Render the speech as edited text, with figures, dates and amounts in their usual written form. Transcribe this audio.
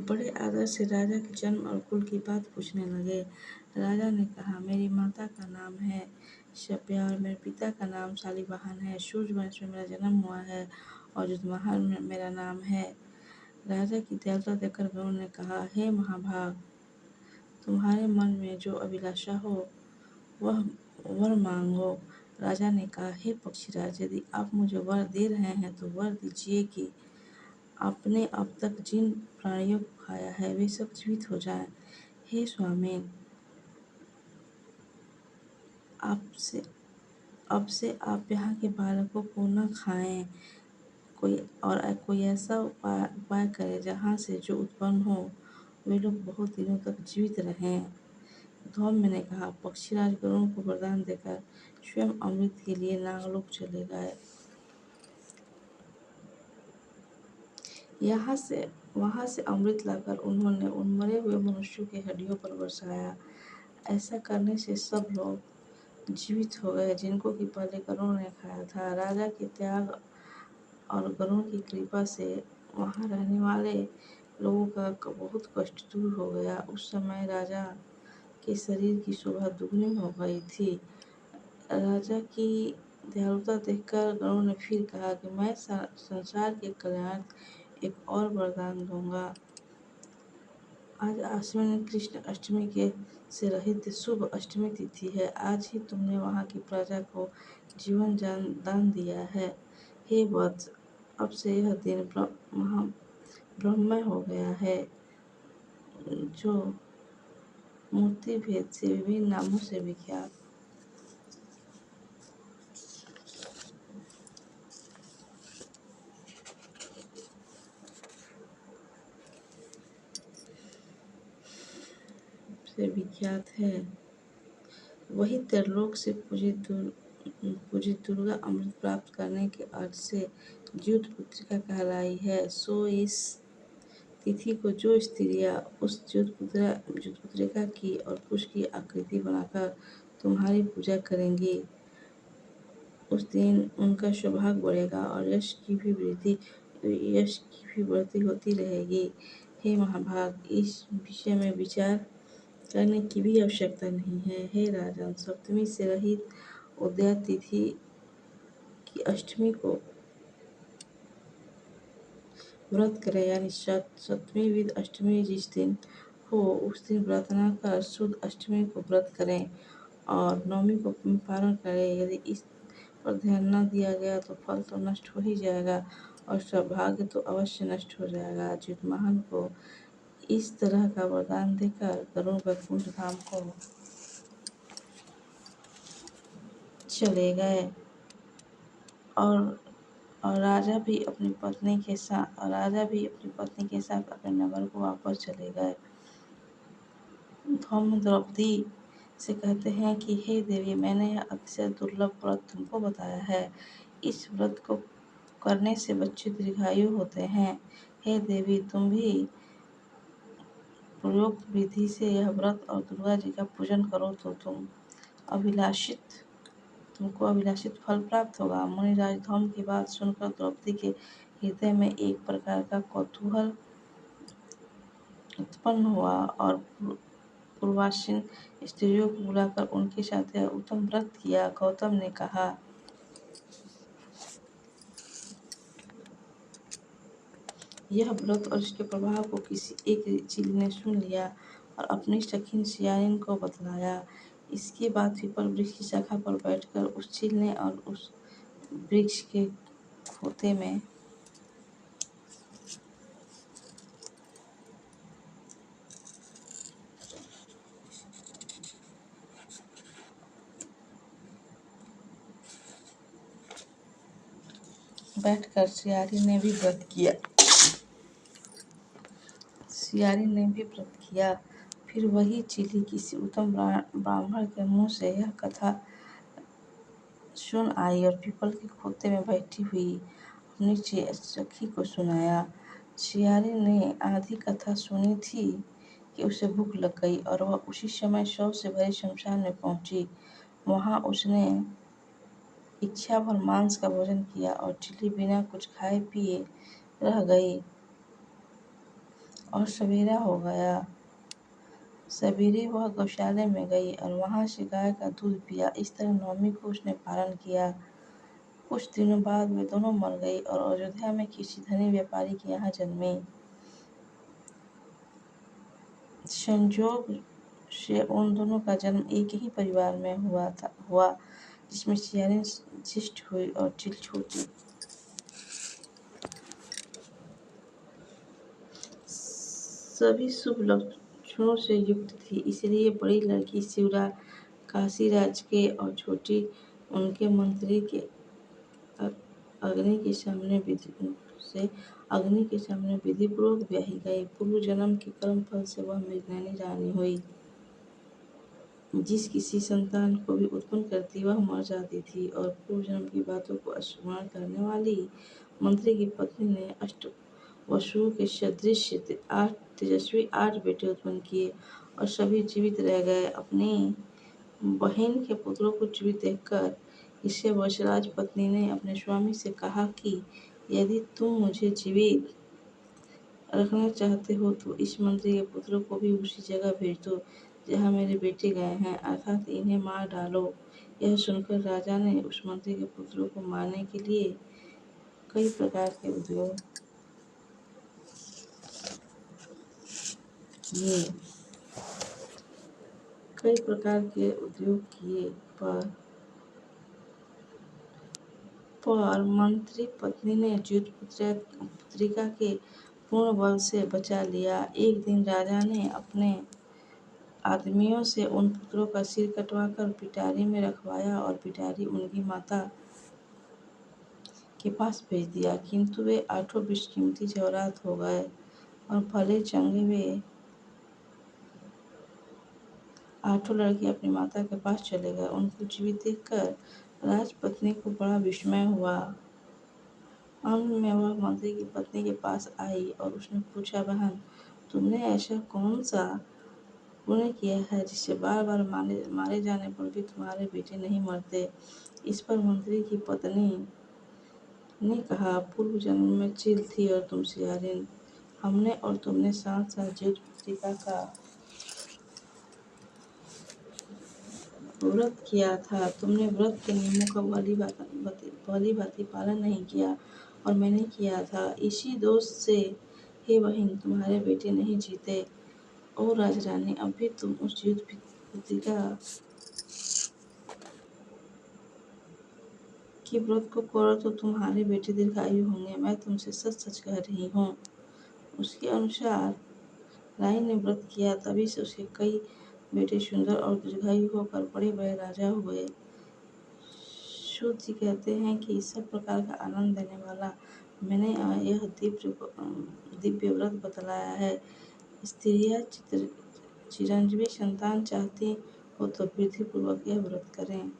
बड़े आदर से राजा के जन्म और कुल की बात पूछने लगे। राजा ने कहा, मेरी माता का नाम है शब्या और मेरे पिता का नाम शालिवाहन है। सूर्यवंश में मेरा जन्म हुआ है और युद्धमहल में मेरा नाम है। राजा की दयालुता देखकर गरुड़ ने कहा, हे महाभाग, तुम्हारे मन में जो अभिलाषा हो वह वर मांगो। राजा ने कहा, हे पक्षीराज, यदि आप मुझे वर दे रहे हैं तो वर दीजिए कि आपने अब तक जिन प्राणियों को खाया है वे सब जीवित हो जाएं। हे स्वामी, आपसे अब से आप यहाँ के बालकों को न खाएं। कोई ऐसा उपाय करें जहाँ से जो उत्पन्न हो वे लोग बहुत दिनों तक जीवित रहें। धौम्य ने कहा, पक्षीराज गरुड़ को वरदान देकर स्वयं अमृत के लिए नागलोक चले गए। वहां से अमृत लाकर उन्होंने उन मरे हुए मनुष्यों के हड्डियों पर बरसाया। ऐसा करने से सब लोग जीवित हो गए जिनको कि पहले गरुड़ ने खाया था। राजा के त्याग और गरुड़ की कृपा से वहां रहने वाले लोगों का बहुत कष्ट दूर हो गया। उस समय राजा के शरीर की शोभा दुगनी हो गई थी। राजा की दयालुता देखकर गरुड़ ने फिर कहा कि मैं संसार के कल्याण एक और वरदान दूंगा। आज आश्विन कृष्ण अष्टमी के से रहित शुभ अष्टमी तिथि है। आज ही तुमने वहां की प्रजा को जीवन दान दिया है। हे वत्स, अब से यह दिन ब्रह्ममय हो गया है, जो मूर्ति भेद से विभिन्न नामों से विख्यात। है। वही त्रिलोक से पूजित दुर्गा अमृत प्राप्त करने के अर्थ से ज्योत पुत्रिका कहलाई है। सो इस तिथि को जो स्त्रियां उस ज्योत पुत्रिका की और कुश की आकृति बनाकर तुम्हारी पूजा करेंगी, उस दिन उनका सौभाग्य बढ़ेगा और यश की भी वृद्धि होती रहेगी। हे महाभाग, इस विषय में विचार करने की भी आवश्यकता नहीं है। हे राजन, सप्तमी से रहित उदया तिथि की अष्टमी को व्रत करें, यानी सप्तमी विद अष्टमी जिस दिन हो उस दिन व्रत न कर शुद्ध अष्टमी को व्रत करें और नवमी को पारण करें। यदि इस पर ध्यान न दिया गया तो फल तो नष्ट हो ही जाएगा और सौभाग्य तो अवश्य नष्ट हो जाएगा। युद्धमहल को इस तरह का वरदान देकर गरुड़ वैकुंठ धाम को चले गए और राजा भी अपनी पत्नी के साथ अपने नगर को वापस चले गए। धौम्य द्रौपदी से कहते हैं कि हे देवी, मैंने यह अतिशय दुर्लभ व्रत तुमको बताया है। इस व्रत को करने से बच्चे दीर्घायु होते हैं। हे देवी, तुम भी प्रयोक्त विधि से यह व्रत और दुर्गा जी का पूजन करो तो तुमको अभिलाषित फल प्राप्त होगा। मुनिराज धौम्य की बात सुनकर द्रौपदी के हृदय में एक प्रकार का कौतूहल उत्पन्न हुआ और पूर्वासीन स्त्रियों को बुलाकर उनके साथ यह उत्तम व्रत किया। गौतम ने कहा, यह व्रत और इसके प्रभाव को किसी एक चील ने सुन लिया और अपनी सखी सियारिन को बतलाया। इसके बाद पीपल वृक्ष की शाखा पर बैठकर उस चील ने और उस वृक्ष के खोते में बैठकर सियारिन ने भी व्रत किया। फिर वही चीली किसी उत्तम ब्राह्मण के मुंह से यह कथा सुन आई और पीपल के खोते में बैठी हुई अपनी सखी को सुनाया। सियारिन ने आधी कथा सुनी थी कि उसे भूख लग गई और वह उसी समय शव से भरे शमशान में पहुंची। वहां उसने इच्छा भर मांस का भोजन किया और चीली बिना कुछ खाए पिए रह गई और सवेरा हो गया। सवेरे वह गौशाले में गई और वहां से गाय का दूध पिया। इस तरह नवमी को उसने पालन किया। कुछ दिनों बाद वे दोनों मर गई और अयोध्या में किसी धनी व्यापारी के यहाँ जन्मी। संजोग से उन दोनों का जन्म एक ही परिवार में हुआ जिसमें सियारिन जिष्ट हुई और चिल छोटी। सभी शुभ लक्षणों से युक्त थी, इसलिए बड़ी लड़की शिवराज काशीराज के और छोटी उनके मंत्री के अग्नि के सामने विधिपूर्वक ब्याही गई। पूर्व जन्म के कर्म फल से वह मृगनयनी रानी हुई। जिस किसी संतान को भी उत्पन्न करती वह मर जाती थी और पूर्व जन्म की बातों को स्मरण करने वाली मंत्री की पत्नी ने अष्ट वसुओं के सदृश तेजस्वी 8 बेटे उत्पन्न किए और सभी जीवित रह गए। अपनी बहन के पुत्रों को जीवित देखकर इससे वशराज पत्नी ने अपने स्वामी से कहा कि यदि तुम मुझे जीवित रखना चाहते हो तो इस मंत्री के पुत्रों को भी उसी जगह भेज दो जहाँ मेरे बेटे गए हैं, अर्थात इन्हें मार डालो। यह सुनकर राजा ने उस मंत्री के पुत्रों को मारने के लिए कई प्रकार के उद्योग किए पर मंत्री पत्नी ने द्यूत पुत्रिका के पूर्ण बल से बचा लिया। एक दिन राजा ने अपने आदमियों से उन पुत्रों का सिर कटवाकर पिटारी में रखवाया और पिटारी उनकी माता के पास भेज दिया, किंतु वे 8 बेशकीमती जेवरात हो गए और भले चंगे वे 8 लड़के अपनी माता के पास चले गए। उनको जीवित देखकर राजपत्नी को बड़ा विस्मय हुआ। अंत में वह मंत्री की पत्नी के पास आई और उसने पूछा, बहन, तुमने ऐसा कौन सा पुण्य किया है जिससे बार बार मारे जाने पर भी तुम्हारे बेटे नहीं मरते? इस पर मंत्री की पत्नी ने कहा, पूर्व जन्म में चील थी और तुम सियारिन। हमने और तुमने साथ साथ ज्योत पुत्रिका का व्रत किया था। तुमने व्रत के नियमों का भली भांति पालन नहीं किया और मैंने किया था। इसी दोष से हे बहन तुम्हारे बेटे नहीं जीते। ओ राजरानी, अब भी तुम उस ज्योत पुत्रिका के व्रत को करो तो तुम्हारे बेटे दीर्घायु होंगे। मैं तुमसे सच सच कह रही हूँ। उसके अनुसार रानी ने व्रत किया, तभी से उसके कई बेटे सुंदर और दीर्घायु होकर बड़े बड़े राजा हुए। सूत जी कहते हैं कि इस सब प्रकार का आनंद देने वाला मैंने यह दिव्य व्रत बतलाया है। स्त्रियां चिरंजीवी संतान चाहती हो तो विधि पूर्वक यह व्रत करें।